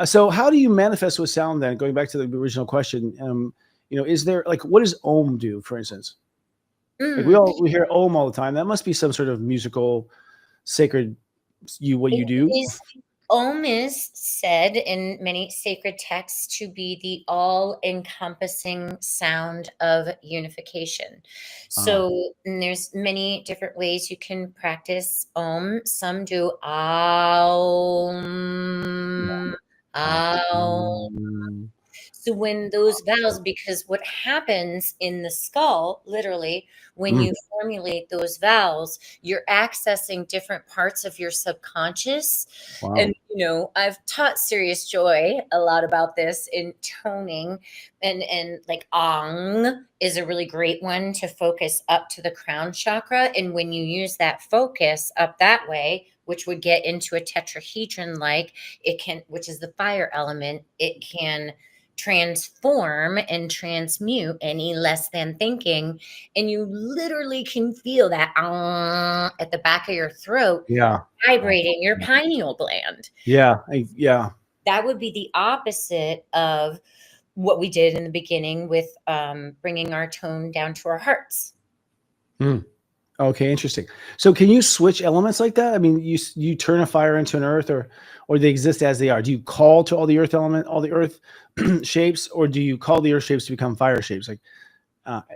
So how do you manifest with sound then? Going back to the original question, is there like, what does Om do, for instance? Like we hear Om all the time. That must be some sort of musical, sacred, what you do. Om is said in many sacred texts to be the all-encompassing sound of unification. So there's many different ways you can practice Om. Some do Aum, Aum. So when those vowels, because what happens in the skull, literally, when you formulate those vowels, you're accessing different parts of your subconscious. Wow. And, I've taught Serious Joy a lot about this in toning, and like Ong is a really great one to focus up to the crown chakra. And when you use that focus up that way, which would get into a tetrahedron, like it can, which is the fire element, it can transform and transmute any less than thinking. And you literally can feel that at the back of your throat, vibrating your pineal gland. Yeah. That would be the opposite of what we did in the beginning with bringing our tone down to our hearts. Okay, interesting. So can you switch elements like that? I mean, you turn a fire into an earth, or they exist as they are. Do you call to all the earth shapes, or do you call the earth shapes to become fire shapes? Like,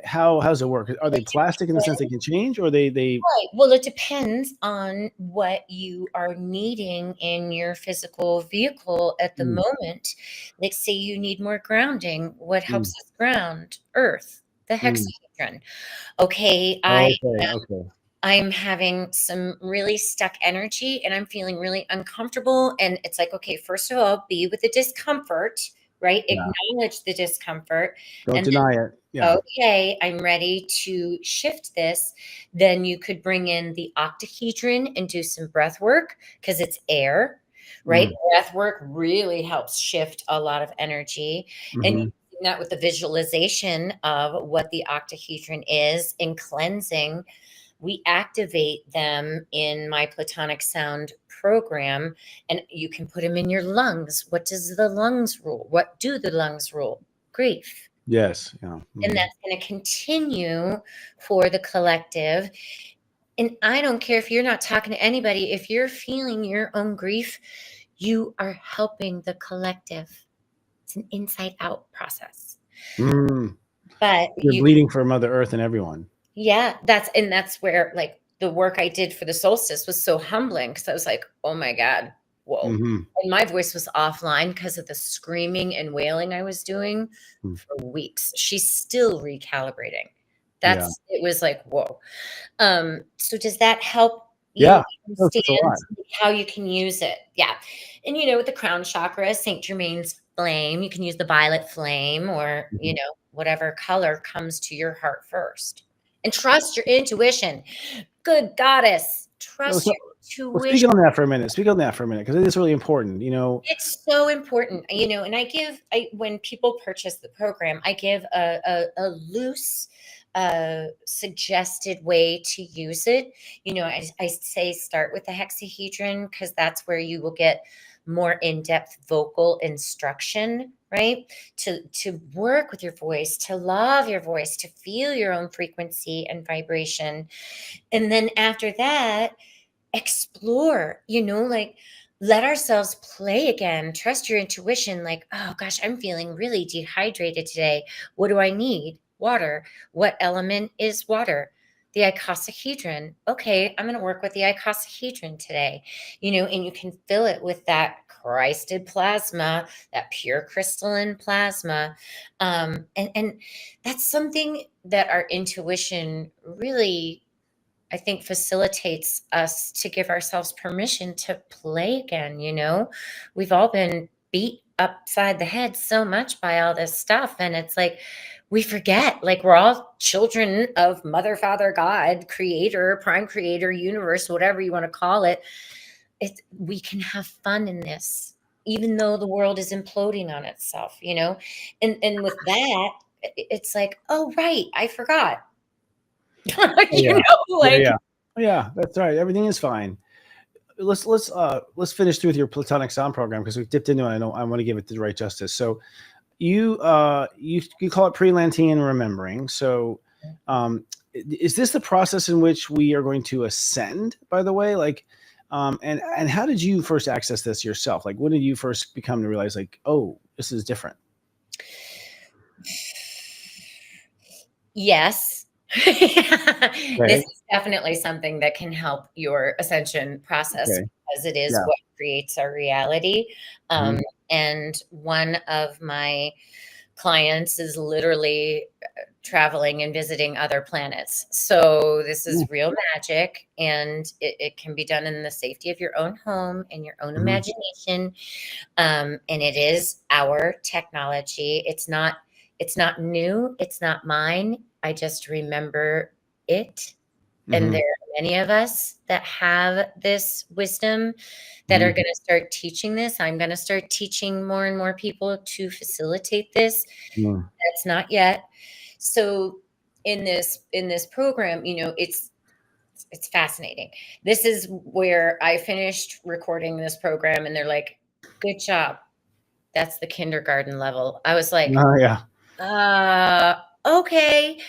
how does it work? Are they plastic in the sense they can change, or they? Right. Well, it depends on what you are needing in your physical vehicle at the moment. Like, say you need more grounding. What helps us ground? Earth, the hexahedron. Okay, I'm having some really stuck energy and I'm feeling really uncomfortable. And it's like, okay, first of all, be with the discomfort, right? Acknowledge the discomfort. Don't deny it. Yeah. Okay, I'm ready to shift this. Then you could bring in the octahedron and do some breath work because it's air, right? Breath work really helps shift a lot of energy. And you that with the visualization of what the octahedron is in cleansing, we activate them in my Platonic Sound Program, and you can put them in your lungs. What does the lungs rule? What do the lungs rule? Grief. Yes. Yeah. And that's going to continue for the collective. And I don't care if you're not talking to anybody, if you're feeling your own grief, you are helping the collective. It's an inside out process. But you're bleeding for Mother Earth and everyone. Yeah, that's where like the work I did for the solstice was so humbling, because I was like, oh my God, whoa. And my voice was offline because of the screaming and wailing I was doing for weeks. She's still recalibrating. It was like, whoa. So does that help you understand how you can use it? Yeah. And with the crown chakra, Saint Germain's flame, you can use the violet flame, or whatever color comes to your heart first. And trust your intuition. Good goddess, trust your intuition. Speak on that for a minute. Because it is really important. It's so important. And when people purchase the program, I give a loose suggested way to use it. I say start with the hexahedron, because that's where you will get more in-depth vocal instruction, right? To work with your voice, to love your voice, to feel your own frequency and vibration. And then after that, explore, like let ourselves play again. Trust your intuition. Like, oh gosh, I'm feeling really dehydrated today. What do I need? Water. What element is water? The icosahedron. Okay, I'm going to work with the icosahedron today, and you can fill it with that Christed plasma, that pure crystalline plasma. And that's something that our intuition really, I think, facilitates us to give ourselves permission to play again. We've all been beat upside the head so much by all this stuff. And it's like, we forget, like, we're all children of Mother, Father, God, creator, prime creator, universe, whatever you want to call it. We can have fun in this, even though the world is imploding on itself, and with that, it's like, oh, right, I forgot. Yeah, that's right. Everything is fine. Let's finish through with your Platonic Sound Program, because we've dipped into it. I want to give it the right justice. So you call it pre-Atlantean remembering. So is this the process in which we are going to ascend, by the way? Like, and how did you first access this yourself? Like, when did you first become to realize, like, oh, this is different? Yes. This is definitely something that can help your ascension process, because it is what creates our reality. And one of my clients is literally traveling and visiting other planets. So this is real magic, and it can be done in the safety of your own home and your own imagination. And it is our technology. It's not new. It's not mine. I just remember it and their any of us that have this wisdom that are going to start teaching this. I'm going to start teaching more and more people to facilitate this. That's not yet. So in this program, you know, it's fascinating. This is where I finished recording this program and they're like, good job. That's the kindergarten level. I was like, oh yeah, okay.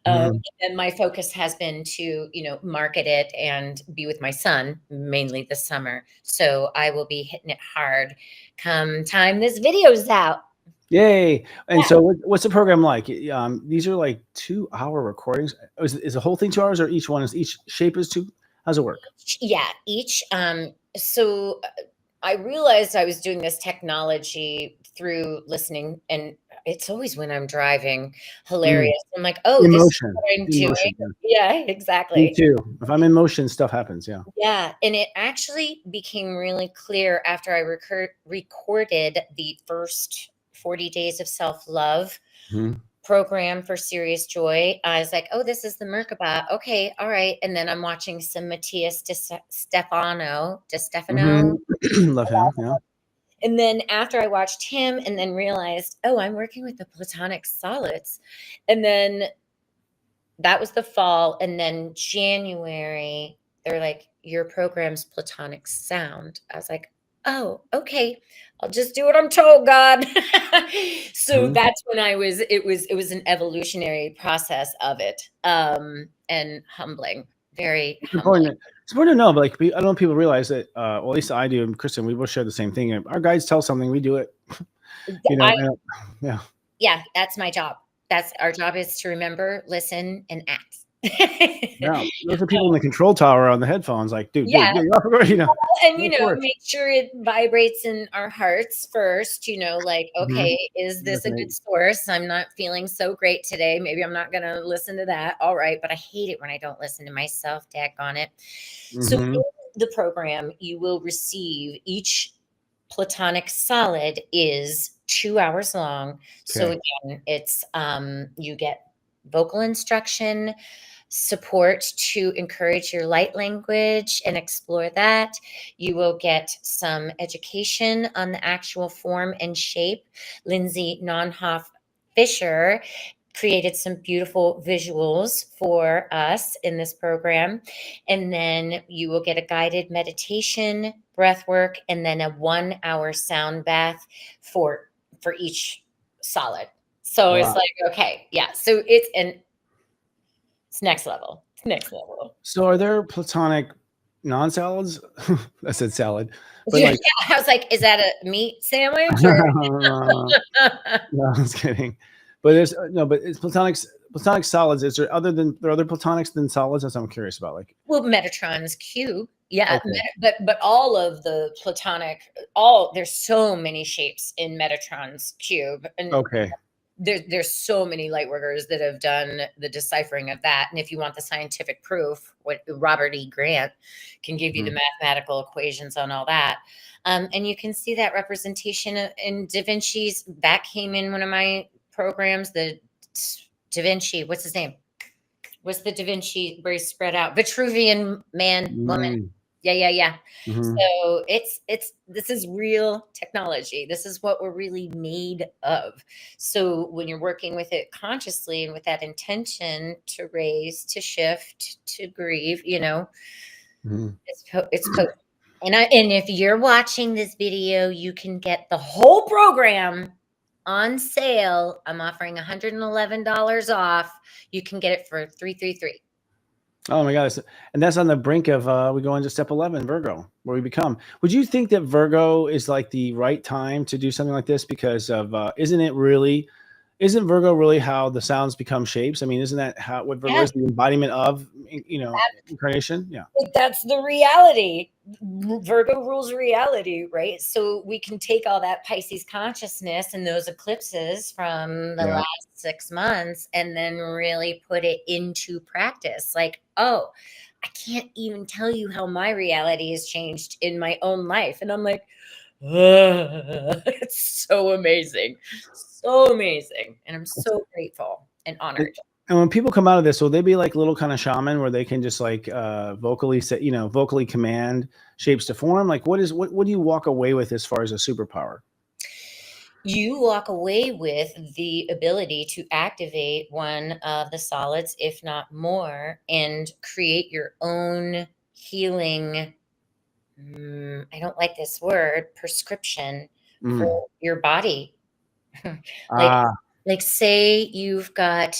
And my focus has been to, you know, market it and be with my son mainly this summer. So I will be hitting it hard come time this video's out. Yay. And so what's the program like? These are like 2-hour recordings. Is the whole thing 2 hours, or each shape is 2? How's it work? Yeah, each. So I realized I was doing this technology through listening, and it's always when I'm driving, hilarious. I'm like, oh, this is what I'm doing. Yeah, exactly. Me too. If I'm in motion, stuff happens. Yeah. Yeah. And it actually became really clear after I recorded the first 40 Days of Self-Love program for Serious Joy. I was like, oh, this is the Merkaba. Okay. All right. And then I'm watching some Matthias Stefano. Love him. Yeah. And then after I watched him and then realized, oh, I'm working with the Platonic solids. And then that was the fall. And then January, they're like, your program's Platonic Sound. I was like, oh, okay. I'll just do what I'm told, God. So that's when it was an evolutionary process of it. And humbling, very humbling. It's important to know, but like, I don't know if people realize that, well, at least I do, and Kristen, we both share the same thing. Our guides tell something, we do it. You know, yeah, that's my job. Our job is to remember, listen, and act. Yeah, those are people in the control tower on the headphones, like, dude, you know, and you know, make sure it vibrates in our hearts first. You know, like, okay, is this a good source? I'm not feeling so great today. Maybe I'm not going to listen to that. All right, but I hate it when I don't listen to myself. Daggone it. So in the program, you will receive each Platonic solid is 2 hours long. So again, it's you get vocal instruction, support to encourage your light language and explore that. You will get some education on the actual form and shape. Lindsay Nonhoff Fisher created some beautiful visuals for us in this program. And then you will get a guided meditation, breath work, and then a 1-hour sound bath for each solid. So it's like, okay, yeah. So it's next level. It's next level. So are there Platonic non-salads? I said salad. But yeah, I was like, is that a meat sandwich? Or? No, I was kidding. But there's but it's Platonic solids. Is there other Platonics than solids? That's what I'm curious about. Like, well, Metatron's cube. Yeah. Okay. But all of the Platonic, there's so many shapes in Metatron's cube. And there's so many light workers that have done the deciphering of that. And if you want the scientific proof, what Robert E. Grant can give you the mathematical equations on all that. And you can see that representation in Da Vinci's. That came in one of my programs, the Da Vinci, what's his name? What's the Da Vinci where he's spread out? Vitruvian man, woman. Yeah. So this is real technology. This is what we're really made of. So when you're working with it consciously and with that intention to raise, to shift, to grieve, you know, it's potent. And if you're watching this video, you can get the whole program on sale. I'm offering $111 off. You can get it for $333. Oh my God. And that's on the brink of, we go into step 11, Virgo, where we become. Would you think that Virgo is like the right time to do something like this? Because of, isn't Virgo really how the sounds become shapes? I mean, isn't that what Virgo is, the embodiment of, you know, incarnation? Yeah. That's the reality. Virgo rules reality, right? So we can take all that Pisces consciousness and those eclipses from the last 6 months and then really put it into practice. Like, oh, I can't even tell you how my reality has changed in my own life. And I'm like, it's so amazing. So amazing. And I'm so grateful and honored. And when people come out of this, will they be like little kind of shaman where they can just like vocally say, vocally command shapes to form? Like what do you walk away with as far as a superpower? You walk away with the ability to activate one of the solids, if not more, and create your own healing. I don't like this word, prescription for your body. Like say you've got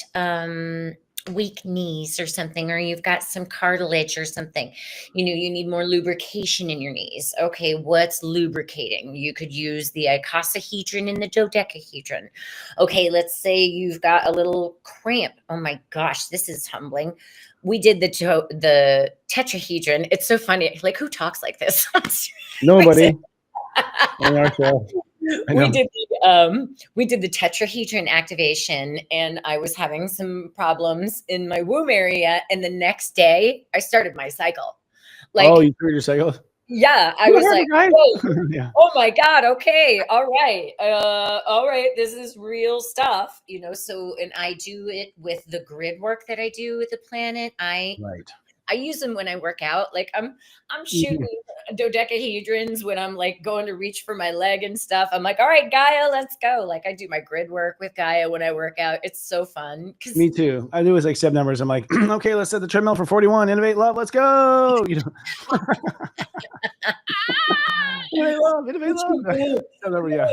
weak knees or something, or you've got some cartilage or something, you need more lubrication in your knees. Okay, what's lubricating? You could use the icosahedron and the dodecahedron. Okay, let's say you've got a little cramp. Oh my gosh, this is humbling. We did the tetrahedron. It's so funny. Like, who talks like this? Nobody. On our show. We did the tetrahedron activation, and I was having some problems in my womb area. And the next day, I started my cycle. Like, oh, you started your cycle? Yeah, I was like, whoa, yeah. Oh my God, okay, all right, this is real stuff, So, and I do it with the grid work that I do with the planet. I use them when I work out. Like I'm shooting dodecahedrons when I'm like going to reach for my leg and stuff. I'm like, all right, Gaia, let's go. Like I do my grid work with Gaia when I work out. It's so fun. Me too. I do like 7 numbers. I'm like, okay, let's set the treadmill for 41. Innovate love. Let's go. Innovate love. Yeah.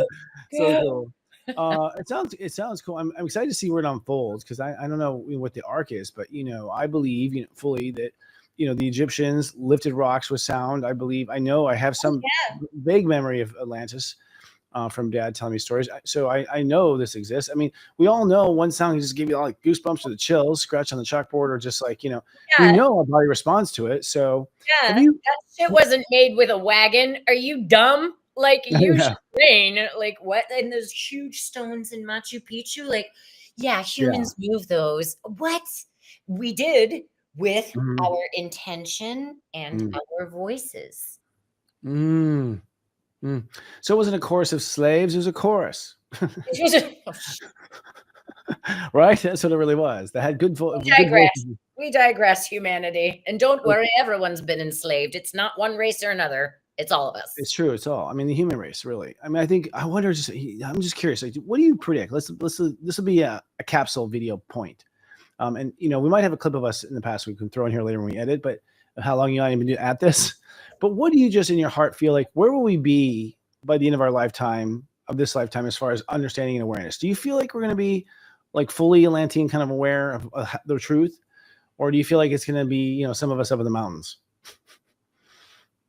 So cool. It sounds cool. I'm excited to see where it unfolds because I don't know what the arc is, but I believe fully that the Egyptians lifted rocks with sound. I know I have some vague memory of Atlantis from Dad telling me stories. So I know this exists. I mean, we all know one sound can just give you all like goosebumps or the chills, scratch on the chalkboard, or just like we know our body responds to it. So that shit wasn't made with a wagon. Are you dumb? Like use your brain. Like what? And those huge stones in Machu Picchu. Like humans move those. What we did with our intention and our voices. So it wasn't a chorus of slaves, it was a chorus. Right? That's what it really was. That had good voices. We digress, humanity. And don't worry, everyone's been enslaved. It's not one race or another. It's all of us. It's true. It's all. I mean, the human race, really. I mean, I'm just curious. Like, what do you predict? This will be a capsule video point. And we might have a clip of us in the past we can throw in here later when we edit, but how long you might even do at this. But what do you just in your heart feel like, where will we be by the end of this lifetime, as far as understanding and awareness? Do you feel like we're going to be like fully Atlantean kind of aware of the truth? Or do you feel like it's going to be, some of us up in the mountains?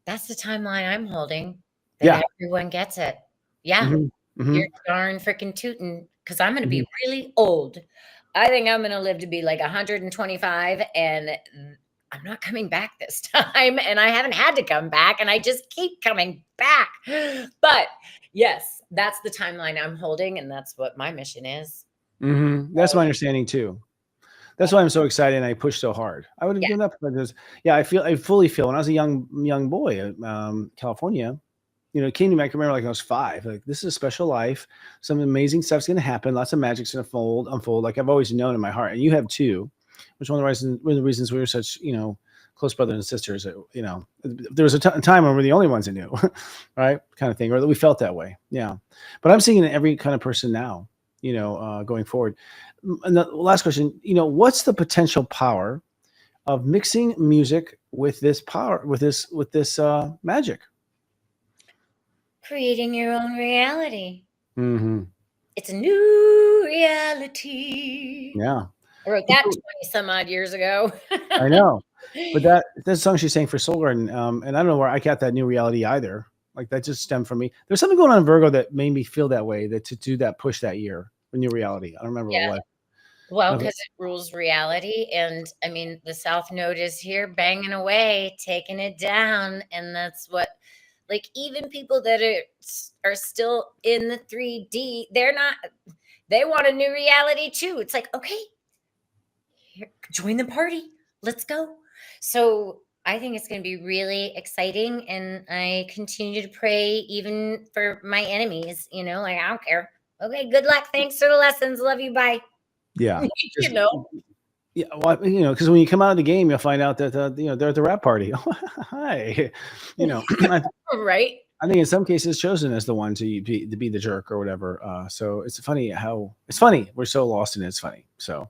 That's the timeline I'm holding. That everyone gets it. Yeah. You're darn freaking tootin', because I'm going to be really old. I think I'm going to live to be like 125, and I'm not coming back this time. And I haven't had to come back, and I just keep coming back. But yes, that's the timeline I'm holding, and that's what my mission is. That's my understanding too. That's why I'm so excited and I push so hard. I would have given up because I fully feel when I was a young boy, California, it came to me. I can remember like I was 5. Like, this is a special life. Some amazing stuff's going to happen. Lots of magic's going to unfold. Like I've always known in my heart, and you have too. Which one of the reasons we were such close brothers and sisters. There was a time when we're the only ones that knew, right? Kind of thing, or that we felt that way. Yeah, but I'm seeing it in every kind of person now. Going forward. And the last question. What's the potential power of mixing music with this power, with this magic? Creating your own reality. It's a new reality. Yeah. I wrote that 20 some odd years ago. I know. But that song she's saying for Soul Garden, and I don't know where I got that new reality either. Like that just stemmed from me. There's something going on in Virgo that made me feel that way, that to do that push that year, the new reality. I don't remember what. Well, because it rules reality. And I mean, the South Node is here banging away, taking it down. And that's what, like, even people that are still in the 3D, they want a new reality too. It's like, okay, here, join the party. Let's go. So I think it's going to be really exciting. And I continue to pray even for my enemies, like, I don't care. Okay, good luck. Thanks for the lessons. Love you. Bye. Yeah. Yeah, well, because when you come out of the game, you'll find out that they're at the rap party. Hi, I, Right? I think in some cases chosen as the one to be the jerk or whatever. So it's funny. We're so lost in it. It's funny. So,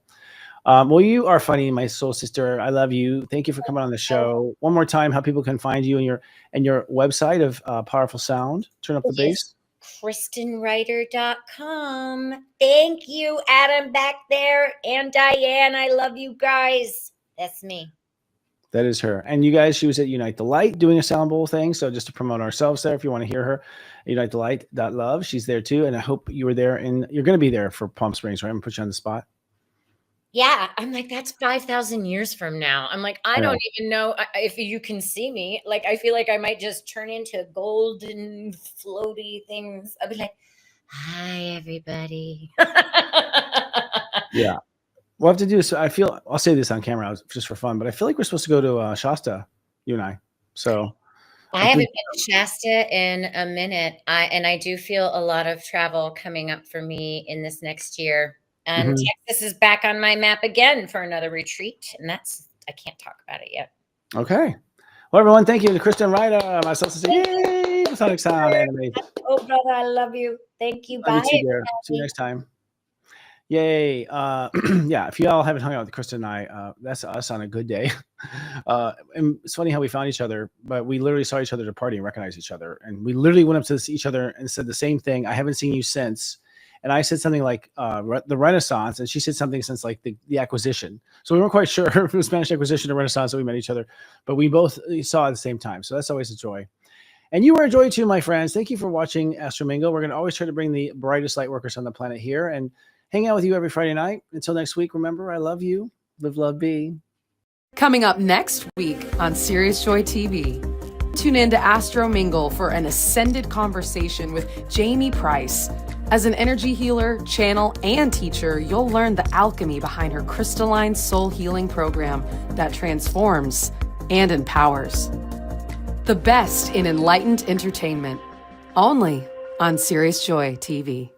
well, you are funny, my soul sister. I love you. Thank you for coming on the show. One more time, how people can find you and your website of Powerful Sound. Turn up the bass. KristinReitter.com. Thank you, Adam, back there, and Diane. I love you guys. That's me. That is her. And you guys, she was at Unite the Light doing a sound bowl thing. So just to promote ourselves there, if you want to hear her, unitethelight.love. She's there too. And I hope you were there, and you're going to be there for Palm Springs, right? I'm going to put you on the spot. Yeah, I'm like, that's 5,000 years from now. I'm like, I don't even know if you can see me. Like, I feel like I might just turn into golden floaty things. I'll be like, hi, everybody. Yeah. We'll have to do, so I'll say this on camera just for fun, but I feel like we're supposed to go to Shasta, you and I. So I haven't been to Shasta in a minute. I do feel a lot of travel coming up for me in this next year. And Texas is back on my map again for another retreat. And I can't talk about it yet. Okay. Well, everyone, thank you to Kristin Reitter, myself, yay, Platonic Sound Anime. Oh, brother, I love you. Thank you. Bye. See you next time. Yay. Yeah, if you all haven't hung out with Kristen and I, that's us on a good day. And it's funny how we found each other, but we literally saw each other at a party and recognized each other. And we literally went up to each other and said the same thing. I haven't seen you since. And I said something like the Renaissance, and she said something since like the Acquisition. So we weren't quite sure if it was Spanish Acquisition or Renaissance that we met each other, but we both saw at the same time. So that's always a joy. And you are a joy too, my friends. Thank you for watching AstroMingle. We're going to always try to bring the brightest light workers on the planet here and hang out with you every Friday night. Until next week, remember, I love you. Live, love, be. Coming up next week on Serious Joy TV. Tune in to AstroMingle for an ascended conversation with Jamie Price. As an energy healer, channel, and teacher, you'll learn the alchemy behind her crystalline soul healing program that transforms and empowers. The best in enlightened entertainment, only on Serious Joy TV.